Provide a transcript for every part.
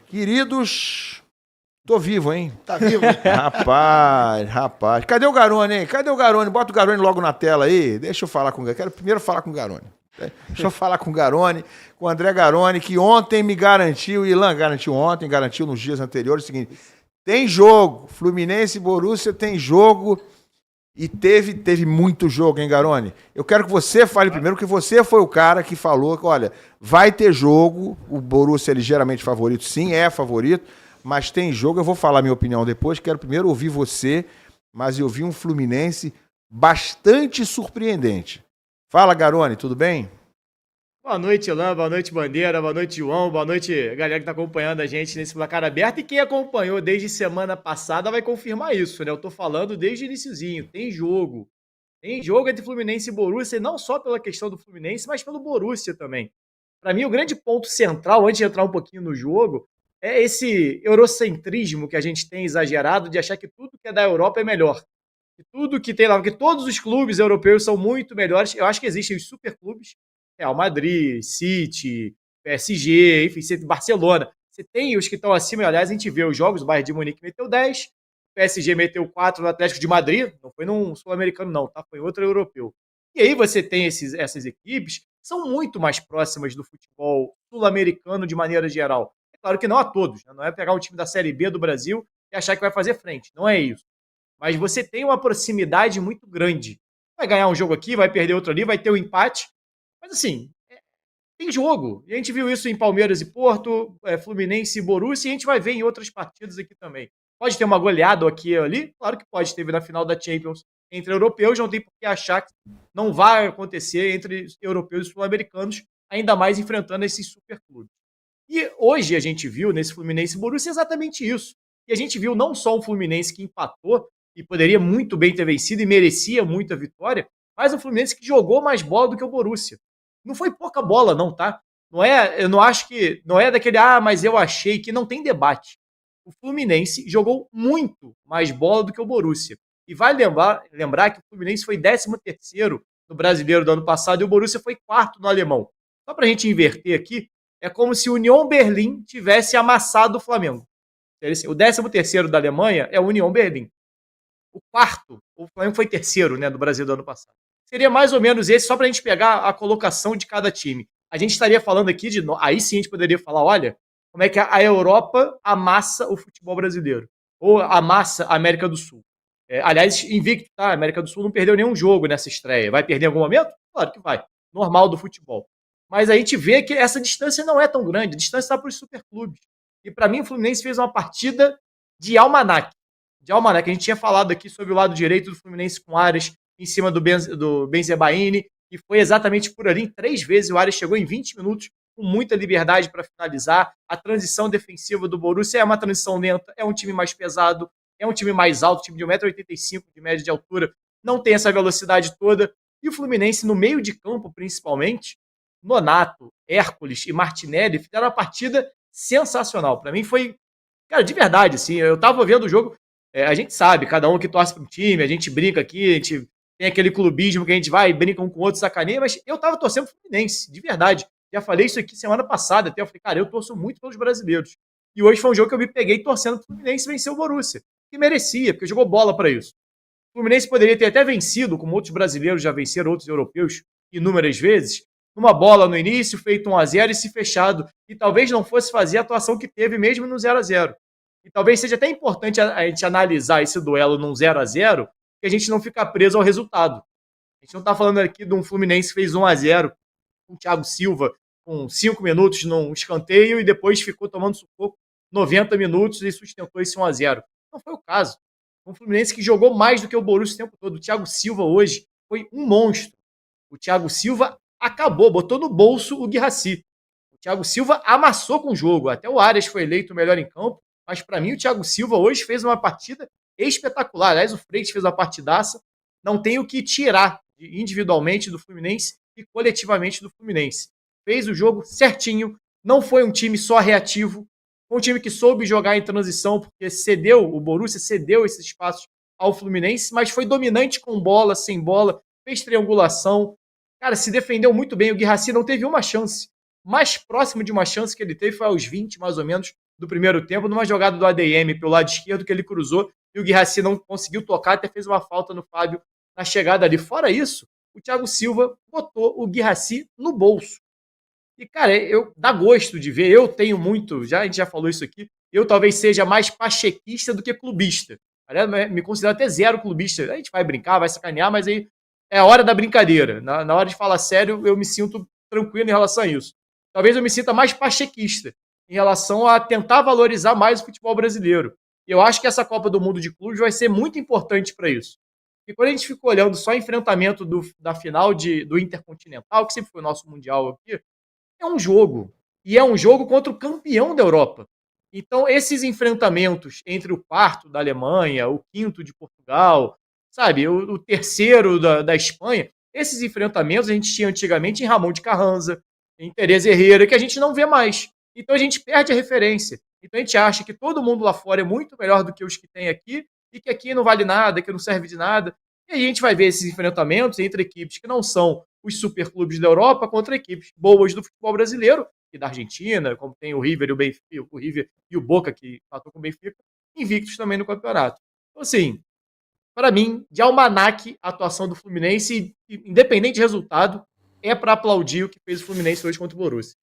Queridos, tô vivo, hein? Tá vivo? Rapaz. Cadê o Garone, hein? Cadê o Garone? Bota o Garone logo na tela aí. Deixa eu falar com o Garone. Quero primeiro falar com o Garone. Deixa eu falar com o Garone, com o André Garone, que ontem me garantiu, Ilan garantiu ontem, garantiu nos dias anteriores, o seguinte, tem jogo, Fluminense e Borussia tem jogo, e teve muito jogo, hein, Garone? Eu quero que você fale primeiro, que você foi o cara que falou que, olha, vai ter jogo, o Borussia é ligeiramente favorito, sim, é favorito, mas tem jogo, eu vou falar minha opinião depois, quero primeiro ouvir você, mas eu vi um Fluminense bastante surpreendente. Fala, Garone, tudo bem? Boa noite, Ilan, boa noite, Bandeira, boa noite, João, boa noite, galera que tá acompanhando a gente nesse placar aberto. E quem acompanhou desde semana passada vai confirmar isso, né? Eu tô falando desde o iniciozinho, tem jogo. Tem jogo entre Fluminense e Borussia, e não só pela questão do Fluminense, mas pelo Borussia também. Para mim, o grande ponto central, antes de entrar um pouquinho no jogo, é esse eurocentrismo que a gente tem exagerado de achar que tudo que é da Europa é melhor. Que tudo que tem lá, que todos os clubes europeus são muito melhores. Eu acho que existem os superclubes, Real Madrid, City, PSG, enfim, Barcelona. Você tem os que estão acima, aliás, a gente vê os jogos, o Bayern de Munique meteu 10, o PSG meteu 4 no Atlético de Madrid, não foi num sul-americano não, tá? Foi outro europeu. E aí você tem essas equipes que são muito mais próximas do futebol sul-americano de maneira geral. É claro que não a todos, né? Não é pegar um time da Série B do Brasil e achar que vai fazer frente, não é isso. Mas você tem uma proximidade muito grande. Vai ganhar um jogo aqui, vai perder outro ali, vai ter um empate. Mas assim, tem jogo. E a gente viu isso em Palmeiras e Porto, Fluminense e Borussia, e a gente vai ver em outras partidas aqui também. Pode ter uma goleada aqui e ali? Claro que pode. Teve na final da Champions entre europeus, não tem por que achar que não vai acontecer entre europeus e sul-americanos, ainda mais enfrentando esses superclubes. E hoje a gente viu nesse Fluminense e Borussia exatamente isso. E a gente viu não só um Fluminense que empatou e poderia muito bem ter vencido e merecia muita vitória, mas um Fluminense que jogou mais bola do que o Borussia. Não foi pouca bola, não, tá? Não é, eu não acho que. Não é daquele, mas eu achei que não tem debate. O Fluminense jogou muito mais bola do que o Borussia. E vai lembrar que o Fluminense foi 13º no brasileiro do ano passado e o Borussia foi quarto no alemão. Só pra gente inverter aqui, é como se o Union Berlim tivesse amassado o Flamengo. O 13º da Alemanha é o Union Berlim. O quarto, o Flamengo foi terceiro, né, do Brasil do ano passado. Seria mais ou menos esse, só para a gente pegar a colocação de cada time. A gente estaria falando aqui de. Aí sim a gente poderia falar: olha, como é que a Europa amassa o futebol brasileiro. Ou amassa a América do Sul. Aliás, invicto, tá? A América do Sul não perdeu nenhum jogo nessa estreia. Vai perder em algum momento? Claro que vai. Normal do futebol. Mas a gente vê que essa distância não é tão grande. A distância está para os superclubes. E para mim, o Fluminense fez uma partida de almanaque. De almanaque. A gente tinha falado aqui sobre o lado direito do Fluminense com Ares em cima do Benzebaini, e foi exatamente por ali. Em 3 vezes o Ares chegou em 20 minutos com muita liberdade para finalizar. A transição defensiva do Borussia é uma transição lenta, é um time mais pesado, é um time mais alto, time de 1,85 m de média de altura, não tem essa velocidade toda. E o Fluminense, no meio de campo, principalmente, Nonato, Hércules e Martinelli fizeram uma partida sensacional. Para mim foi, cara, de verdade, assim, eu tava vendo o jogo, a gente sabe, cada um que torce para um time, a gente brinca aqui, a gente tem aquele clubismo que a gente vai, brinca um com o outro, sacaneia, mas eu tava torcendo pro Fluminense, de verdade. Já falei isso aqui semana passada, até eu falei, cara, eu torço muito pelos brasileiros. E hoje foi um jogo que eu me peguei torcendo pro Fluminense vencer o Borussia, que merecia, porque jogou bola para isso. O Fluminense poderia ter até vencido, como outros brasileiros já venceram, outros europeus, inúmeras vezes, numa bola no início, feito 1-0 e se fechado. E talvez não fosse fazer a atuação que teve mesmo no 0-0. E talvez seja até importante a gente analisar esse duelo num 0-0, que a gente não fica preso ao resultado. A gente não está falando aqui de um Fluminense que fez 1-0 com o Thiago Silva com 5 minutos num escanteio e depois ficou tomando sufoco 90 minutos e sustentou esse 1-0. Não foi o caso. Um Fluminense que jogou mais do que o Borussia o tempo todo. O Thiago Silva hoje foi um monstro. O Thiago Silva acabou, botou no bolso o Guirassy. O Thiago Silva amassou com o jogo. Até o Arias foi eleito o melhor em campo, mas para mim o Thiago Silva hoje fez uma partida espetacular. Aliás, o Freitas fez uma partidaça. Não tem o que tirar individualmente do Fluminense e coletivamente do Fluminense. Fez o jogo certinho. Não foi um time só reativo. Foi um time que soube jogar em transição, porque o Borussia cedeu esses espaços ao Fluminense, mas foi dominante com bola, sem bola, fez triangulação. Cara, se defendeu muito bem. O Guirassy não teve uma chance. mais próximo de uma chance que ele teve foi aos 20, mais ou menos, do primeiro tempo, numa jogada do ADM pelo lado esquerdo que ele cruzou e o Guirassy não conseguiu tocar, até fez uma falta no Fábio na chegada ali. Fora isso, o Thiago Silva botou o Guirassy no bolso. E, cara, dá gosto de ver. Eu tenho muito, a gente já falou isso aqui, eu talvez seja mais pachequista do que clubista. Me considero até zero clubista. A gente vai brincar, vai sacanear, mas aí é a hora da brincadeira. Na hora de falar sério, eu me sinto tranquilo em relação a isso. Talvez eu me sinta mais pachequista em relação a tentar valorizar mais o futebol brasileiro. E eu acho que essa Copa do Mundo de Clubes vai ser muito importante para isso. E quando a gente fica olhando só o enfrentamento da final do Intercontinental, que sempre foi o nosso Mundial aqui, é um jogo. E é um jogo contra o campeão da Europa. Então, esses enfrentamentos entre o quarto da Alemanha, o quinto de Portugal, sabe, o terceiro da Espanha, esses enfrentamentos a gente tinha antigamente em Ramon de Carranza, em Teresa Herrera, que a gente não vê mais. Então, a gente perde a referência. Então, a gente acha que todo mundo lá fora é muito melhor do que os que tem aqui, e que aqui não vale nada, que não serve de nada. E aí a gente vai ver esses enfrentamentos entre equipes que não são os superclubes da Europa contra equipes boas do futebol brasileiro e da Argentina, como tem o River e o Benfica, o River e o Boca, que empatou com o Benfica, invictos também no campeonato. Então, assim, para mim, de almanaque, a atuação do Fluminense, independente de resultado, é para aplaudir o que fez o Fluminense hoje contra o Borussia.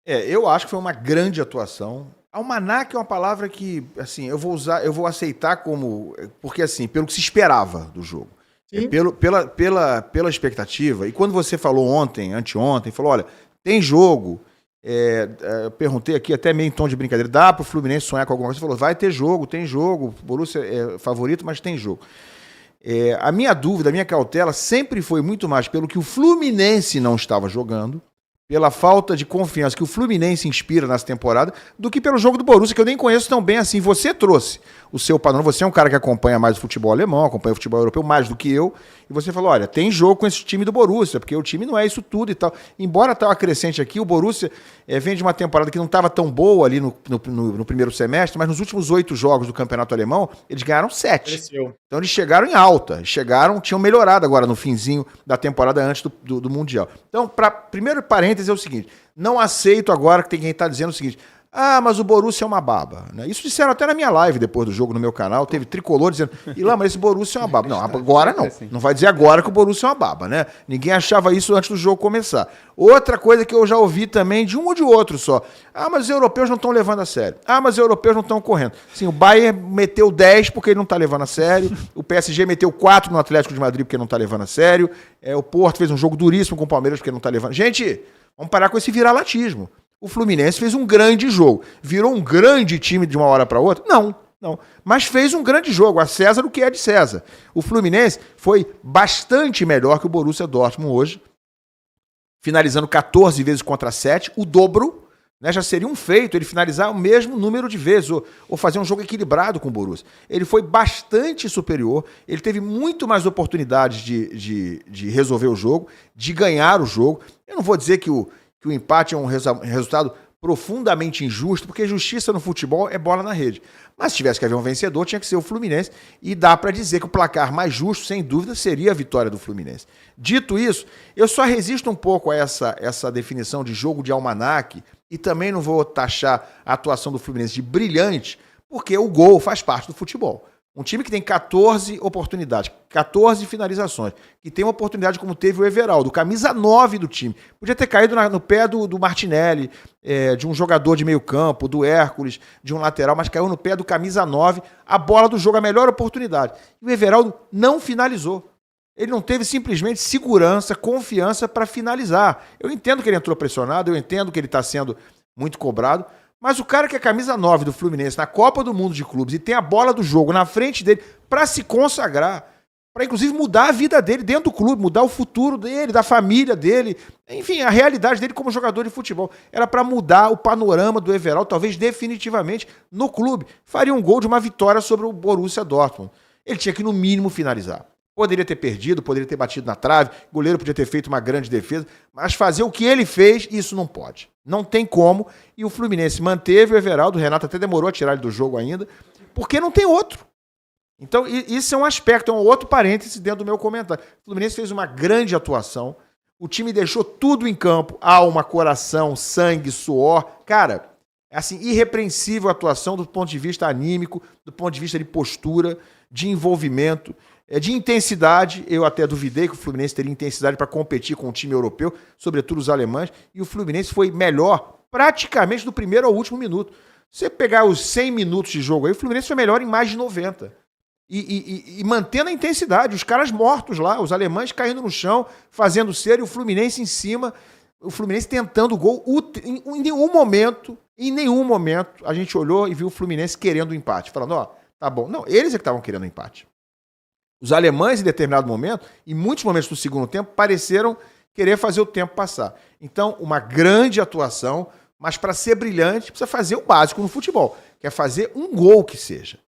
Eu acho que foi uma grande atuação. Almanaque é uma palavra que, assim, eu vou aceitar como, porque assim, pelo que se esperava do jogo. Pela expectativa. E quando você falou ontem, anteontem, falou, olha, tem jogo. Eu perguntei aqui até meio em tom de brincadeira, dá pro Fluminense sonhar com alguma coisa? Você falou, vai ter jogo, tem jogo. O Borussia é favorito, mas tem jogo. A minha dúvida, a minha cautela sempre foi muito mais pelo que o Fluminense não estava jogando, pela falta de confiança que o Fluminense inspira nessa temporada, do que pelo jogo do Borussia, que eu nem conheço tão bem assim. Você trouxe o seu padrão, você é um cara que acompanha mais o futebol alemão, acompanha o futebol europeu mais do que eu, e você falou, olha, tem jogo com esse time do Borussia, porque o time não é isso tudo e tal. Embora tal acrescente aqui, o Borussia vem de uma temporada que não estava tão boa ali no primeiro semestre, mas nos últimos 8 jogos do campeonato alemão, eles ganharam 7. Cresceu. Então eles chegaram em alta, tinham melhorado agora no finzinho da temporada antes do Mundial. Então, primeiro parênteses é o seguinte, não aceito agora que tem quem está dizendo o seguinte, mas o Borussia é uma baba. Né? Isso disseram até na minha live depois do jogo no meu canal, teve tricolor dizendo, mas esse Borussia é uma baba. Não, agora não. Não vai dizer agora que o Borussia é uma baba, né? Ninguém achava isso antes do jogo começar. Outra coisa que eu já ouvi também de um ou de outro só. Mas os europeus não estão levando a sério. Mas os europeus não estão correndo. Sim, o Bayern meteu 10 porque ele não está levando a sério. O PSG meteu 4 no Atlético de Madrid porque não está levando a sério. O Porto fez um jogo duríssimo com o Palmeiras porque não está levando. Gente, vamos parar com esse viralatismo. O Fluminense fez um grande jogo. Virou um grande time de uma hora para outra? Não. Mas fez um grande jogo. A César o que é de César. O Fluminense foi bastante melhor que o Borussia Dortmund hoje. Finalizando 14 vezes contra 7. O dobro. Né, já seria um feito ele finalizar o mesmo número de vezes. Ou fazer um jogo equilibrado com o Borussia. Ele foi bastante superior. Ele teve muito mais oportunidades de resolver o jogo. De ganhar o jogo. Eu não vou dizer que o empate é um resultado profundamente injusto, porque justiça no futebol é bola na rede. Mas se tivesse que haver um vencedor, tinha que ser o Fluminense, e dá para dizer que o placar mais justo, sem dúvida, seria a vitória do Fluminense. Dito isso, eu só resisto um pouco a essa definição de jogo de almanaque, e também não vou taxar a atuação do Fluminense de brilhante, porque o gol faz parte do futebol. Um time que tem 14 oportunidades, 14 finalizações, que tem uma oportunidade como teve o Everaldo, camisa 9 do time. Podia ter caído no pé do Martinelli, de um jogador de meio campo, do Hércules, de um lateral, mas caiu no pé do camisa 9, a bola do jogo, a melhor oportunidade. E o Everaldo não finalizou. Ele não teve simplesmente segurança, confiança para finalizar. Eu entendo que ele entrou pressionado, eu entendo que ele está sendo muito cobrado, mas o cara que é camisa 9 do Fluminense na Copa do Mundo de Clubes e tem a bola do jogo na frente dele para se consagrar, para inclusive mudar a vida dele dentro do clube, mudar o futuro dele, da família dele, enfim, a realidade dele como jogador de futebol. Era para mudar o panorama do Everaldo, talvez definitivamente, no clube. Faria um gol de uma vitória sobre o Borussia Dortmund. Ele tinha que, no mínimo, finalizar. Poderia ter perdido, poderia ter batido na trave, o goleiro podia ter feito uma grande defesa, mas fazer o que ele fez, isso não pode. Não tem como. E o Fluminense manteve o Everaldo, o Renato até demorou a tirar ele do jogo ainda, porque não tem outro. Então, isso é um aspecto, é um outro parêntese dentro do meu comentário. O Fluminense fez uma grande atuação. O time deixou tudo em campo. Alma, coração, sangue, suor. Cara, é assim, irrepreensível a atuação do ponto de vista anímico, do ponto de vista de postura, de envolvimento, de intensidade. Eu até duvidei que o Fluminense teria intensidade para competir com o time europeu, sobretudo os alemães, e o Fluminense foi melhor praticamente do primeiro ao último minuto. Se você pegar os 100 minutos de jogo aí, o Fluminense foi melhor em mais de 90. E mantendo a intensidade, os caras mortos lá, os alemães caindo no chão, fazendo cera, e o Fluminense em cima, o Fluminense tentando o gol. Em nenhum momento a gente olhou e viu o Fluminense querendo o empate, falando, ó, tá bom. Não, eles é que estavam querendo o empate. Os alemães, em determinado momento, em muitos momentos do segundo tempo, pareceram querer fazer o tempo passar. Então, uma grande atuação, mas para ser brilhante, precisa fazer o básico no futebol, que é fazer um gol que seja.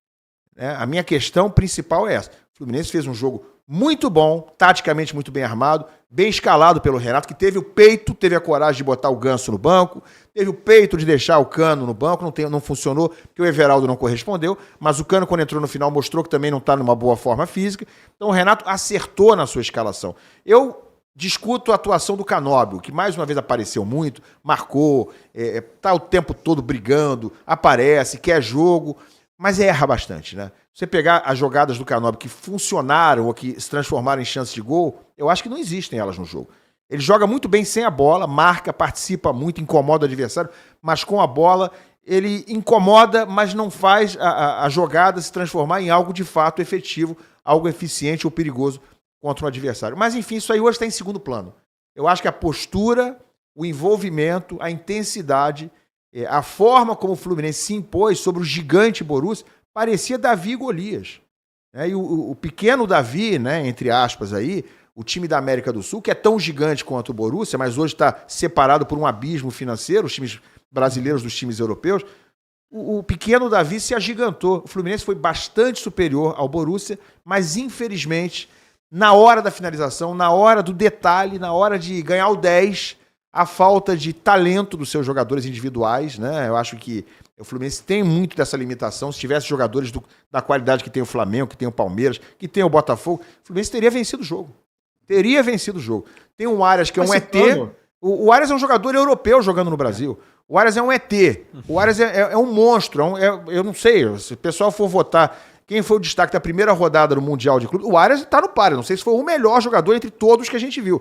A minha questão principal é essa. O Fluminense fez um jogo muito bom, taticamente muito bem armado, bem escalado pelo Renato, que teve o peito, teve a coragem de botar o Ganso no banco, teve o peito de deixar o Cano no banco, não funcionou, porque o Everaldo não correspondeu, mas o Cano, quando entrou no final, mostrou que também não está numa boa forma física. Então o Renato acertou na sua escalação. Eu discuto a atuação do Canóbio, que mais uma vez apareceu muito, marcou, tá o tempo todo brigando, aparece, quer jogo, mas erra bastante, né? Você pegar as jogadas do Canóbio que funcionaram ou que se transformaram em chances de gol, eu acho que não existem elas no jogo. Ele joga muito bem sem a bola, marca, participa muito, incomoda o adversário, mas com a bola ele incomoda, mas não faz a jogada se transformar em algo de fato efetivo, algo eficiente ou perigoso contra um adversário. Mas enfim, isso aí hoje está em segundo plano. Eu acho que a postura, o envolvimento, a intensidade, a forma como o Fluminense se impôs sobre o gigante Borussia parecia Davi e Golias. E o pequeno Davi, né, entre aspas aí, o time da América do Sul, que é tão gigante quanto o Borussia, mas hoje está separado por um abismo financeiro, os times brasileiros dos times europeus, o pequeno Davi se agigantou. O Fluminense foi bastante superior ao Borussia, mas infelizmente, na hora da finalização, na hora do detalhe, na hora de ganhar o 10, a falta de talento dos seus jogadores individuais, né? Eu acho que o Fluminense tem muito dessa limitação. Se tivesse jogadores da qualidade que tem o Flamengo, que tem o Palmeiras, que tem o Botafogo, o Fluminense teria vencido o jogo. Teria vencido o jogo. Tem um Arias que é um ET. O Arias é um jogador europeu jogando no Brasil. O Arias é um ET. O Arias é um monstro. Eu não sei, se o pessoal for votar quem foi o destaque da primeira rodada do Mundial de Clube, o Arias está no páreo. Não sei se foi o melhor jogador entre todos que a gente viu.